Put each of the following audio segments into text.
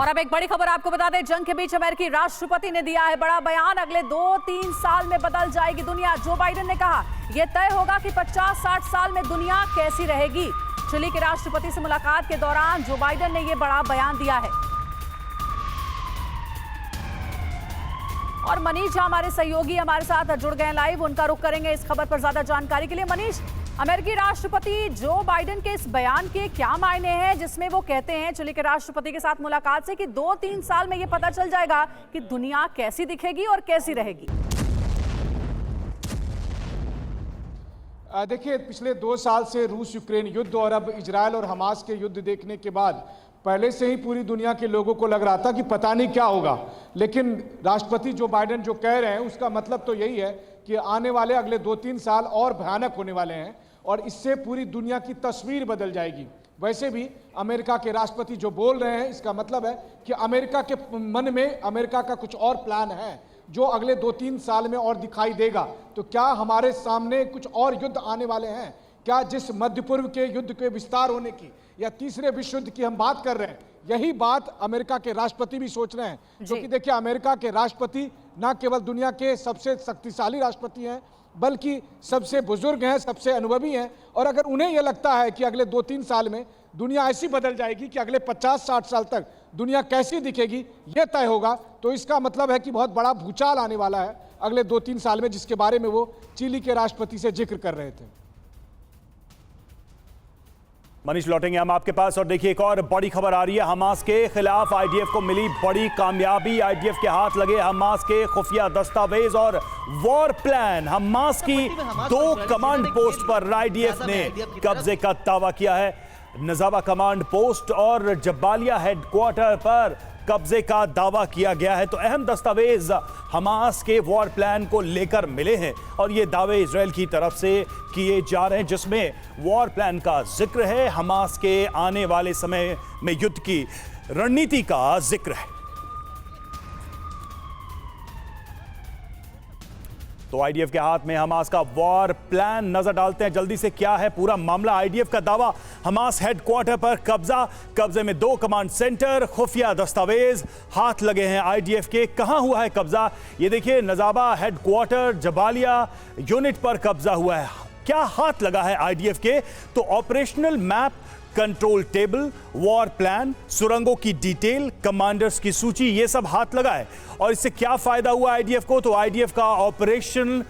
और अब एक बड़ी खबर आपको बता दें, जंग के बीच अमेरिकी राष्ट्रपति ने दिया है बड़ा बयान। अगले 2-3 साल में बदल जाएगी दुनिया। जो बाइडेन ने कहा यह तय होगा कि 50-60 साल में दुनिया कैसी रहेगी। चिली के राष्ट्रपति से मुलाकात के दौरान जो बाइडेन ने यह बड़ा बयान दिया है। और मनीष हमारे सहयोगी हमारे साथ जुड़ गए लाइव, उनका रुख करेंगे इस खबर पर ज्यादा जानकारी के लिए। मनीष, अमेरिकी राष्ट्रपति जो बाइडेन के इस बयान के क्या मायने हैं जिसमें वो कहते हैं चिली के राष्ट्रपति के साथ मुलाकात से कि 2-3 साल में ये पता चल जाएगा कि दुनिया कैसी दिखेगी और कैसी रहेगी? देखिए, पिछले 2 साल से रूस यूक्रेन युद्ध और अब इजरायल और हमास के युद्ध देखने के बाद पहले से ही पूरी दुनिया के लोगों को लग रहा था कि पता नहीं क्या होगा, लेकिन राष्ट्रपति जो बाइडेन जो कह रहे हैं उसका मतलब तो यही है कि आने वाले अगले 2-3 साल और भयानक होने वाले हैं और इससे पूरी दुनिया की तस्वीर बदल जाएगी। वैसे भी अमेरिका के राष्ट्रपति जो बोल रहे हैं इसका मतलब है कि अमेरिका के मन में अमेरिका का कुछ और प्लान है जो अगले 2-3 साल में और दिखाई देगा। तो क्या हमारे सामने कुछ और युद्ध आने वाले हैं? क्या जिस मध्य पूर्व के युद्ध के विस्तार होने की या तीसरे विश्व युद्ध की हम बात कर रहे हैं, यही बात अमेरिका के राष्ट्रपति भी सोच रहे हैं? क्योंकि देखिए, अमेरिका के राष्ट्रपति न केवल दुनिया के सबसे शक्तिशाली राष्ट्रपति हैं बल्कि सबसे बुजुर्ग हैं, सबसे अनुभवी हैं। और अगर उन्हें यह लगता है कि अगले 2-3 साल में दुनिया ऐसी बदल जाएगी कि अगले 50-60 साल तक दुनिया कैसी दिखेगी यह तय होगा, तो इसका मतलब है कि बहुत बड़ा भूचाल आने वाला है अगले 2-3 साल में, जिसके बारे में वो चिली के राष्ट्रपति से जिक्र कर रहे थे। मनीष, लौटेंगे हम आपके पास। और देखिए, एक और बड़ी खबर आ रही है। हमास के खिलाफ आईडीएफ को मिली बड़ी कामयाबी। आईडीएफ के हाथ लगे हमास के खुफिया दस्तावेज और वॉर प्लान। हमास की 2 कमांड पोस्ट पर आईडीएफ ने कब्जे का दावा किया है। नजाबा कमांड पोस्ट और जबालिया हेडक्वार्टर पर कब्जे का दावा किया गया है। तो अहम दस्तावेज हमास के वॉर प्लान को लेकर मिले हैं और ये दावे इजराइल की तरफ से किए जा रहे हैं, जिसमें वॉर प्लान का जिक्र है, हमास के आने वाले समय में युद्ध की रणनीति का जिक्र है। तो आईडीएफ के हाथ में हमास का वॉर प्लान, नजर डालते हैं जल्दी से क्या है पूरा मामला। आईडीएफ का दावा, हमास हेडक्वार्टर पर कब्जा, कब्जे में 2 कमांड सेंटर, खुफिया दस्तावेज हाथ लगे हैं आईडीएफ के। कहां हुआ है कब्जा? ये देखिए, नजाबा हेडक्वार्टर जबालिया यूनिट पर कब्जा हुआ है। क्या हाथ लगा है आईडीएफ के? तो operational map, control table, war plan, सुरंगों की डिटेल, कमांडर्स की सूची, ये सब हाथ लगा है। और इससे क्या फायदा हुआ आईडीएफ को? तो आईडीएफ का ऑपरेशन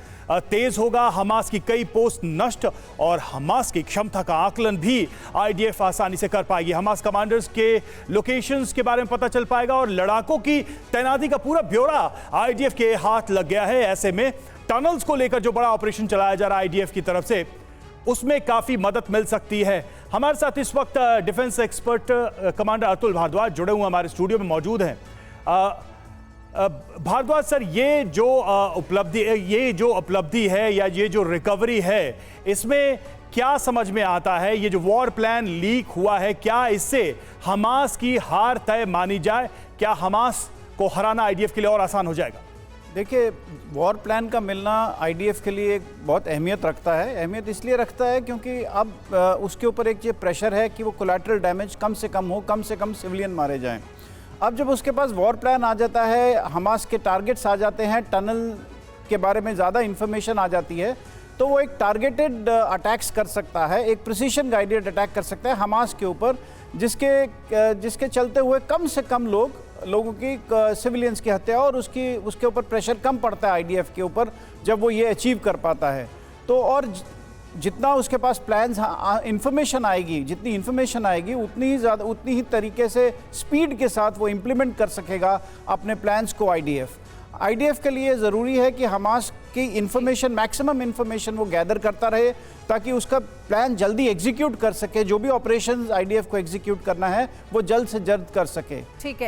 तेज होगा, हमास की कई पोस्ट नष्ट और हमास की क्षमता का आकलन भी आईडीएफ आसानी से कर पाएगी। हमास कमांडर्स के लोकेशंस के बारे में पता चल पाएगा और लड़ाकों की तैनाती का पूरा ब्यौरा आईडीएफ के हाथ लग गया है। ऐसे में टनल्स को लेकर जो बड़ा ऑपरेशन चलाया जा रहा है आईडीएफ की तरफ से, उसमें काफी मदद मिल सकती है। हमारे साथ इस वक्त defence expert commander Atul Bhardwaj जुड़े हुए हमारे स्टूडियो में मौजूद हैं। भारद्वाज सर, ये जो उपलब्धि है या ये जो रिकवरी है, इसमें क्या समझ में आता है? ये जो वॉर प्लान लीक हुआ है, क्या इससे हमास की हार तय मानी जाए? क्या हमास को हराना आईडीएफ के लिए और आसान हो जाएगा? देखिए, वॉर प्लान का मिलना आईडीएफ के लिए एक बहुत अहमियत रखता है। अहमियत इसलिए रखता है क्योंकि अब उसके ऊपर एक ये प्रेशर है कि वो कोलैटरल डैमेज कम से कम हो, कम से कम सिविलियन मारे जाएं। अब जब उसके पास वॉर प्लान आ जाता है, हमास के टारगेट्स आ जाते हैं, टनल के बारे में ज़्यादा इन्फॉर्मेशन आ जाती है, तो वो एक टारगेटेड अटैक्स कर सकता है, एक प्रिसीशन गाइडेड अटैक कर सकता है हमास के ऊपर, जिसके चलते हुए कम से कम लोगों की सिविलियंस की हत्या और उसके ऊपर प्रेशर कम पड़ता है आईडीएफ के ऊपर जब वो ये अचीव कर पाता है। तो और जितना उसके पास प्लान्स इंफॉर्मेशन आएगी, जितनी इंफॉर्मेशन आएगी उतनी ही तरीके से स्पीड के साथ वो इम्प्लीमेंट कर सकेगा अपने प्लान्स को। आईडीएफ के लिए ज़रूरी है कि हमास की इंफॉर्मेशन, मैक्सिमम इंफॉर्मेशन वो गैदर करता रहे ताकि उसका प्लान जल्दी एग्जीक्यूट कर सके। जो भी ऑपरेशंस आईडीएफ को एग्जीक्यूट करना है वो जल्द से जल्द कर सके। ठीक है।